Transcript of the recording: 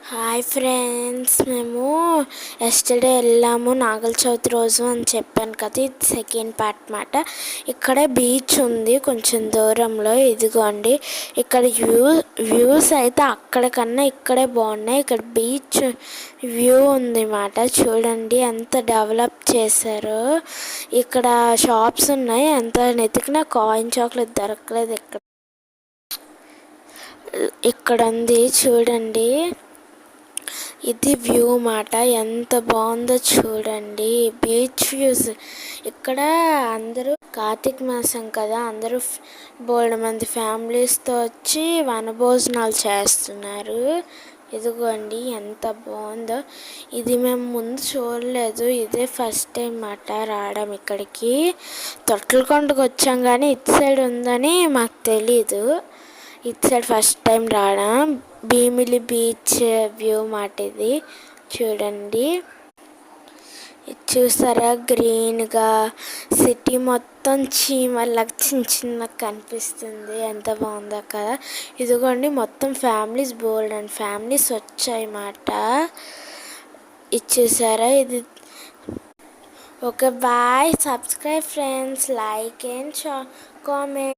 Hi friends, మేము yesterday వెళ్ళాము నాగుల చవితి రోజు అని చెప్పాను కదా. ఇది సెకండ్ పార్ట్ మాట. ఇక్కడే బీచ్ ఉంది కొంచెం దూరంలో. ఇదిగోండి ఇక్కడ వ్యూస్ అయితే అక్కడ కన్నా ఇక్కడే బాగున్నాయి. ఇక్కడ బీచ్ వ్యూ ఉంది మాట. చూడండి ఎంత డెవలప్ చేశారో. ఇక్కడ షాప్స్ ఉన్నాయి. ఎంత వెతికినా కాయిన్ చాక్లెట్ దొరకలేదు. ఇక్కడ ఉంది చూడండి. ఇది వ్యూ మాట. ఎంత బాగుందో చూడండి బీచ్ వ్యూస్. ఇక్కడ అందరూ కార్తీక మాసం కదా, అందరూ బోల్డ్ మంది ఫ్యామిలీస్తో వచ్చి వనభోజనాలు చేస్తున్నారు. ఇదిగోండి ఎంత బాగుందో. ఇది మేము ముందు చూడలేదు, ఇదే ఫస్ట్ టైం మాట రావడం ఇక్కడికి. తొట్లకొండకు వచ్చాం కానీ ఇటు సైడ్ ఉందని మాకు తెలీదు. ఇటు సైడ్ ఫస్ట్ టైం రావడం. భీమిలి బీచ్ వ్యూ మాట ఇది. చూడండి, ఇది చూసారా గ్రీన్గా సిటీ మొత్తం చీమల్లాగా చిన్న చిన్నగా కనిపిస్తుంది. ఎంత బాగుందో కదా. ఇదిగోండి మొత్తం ఫ్యామిలీస్, బోల్డ్ అండ్ ఫ్యామిలీస్ వచ్చాయి మాట. ఇది చూసారా. ఇది okay bye. Subscribe friends, like and comment.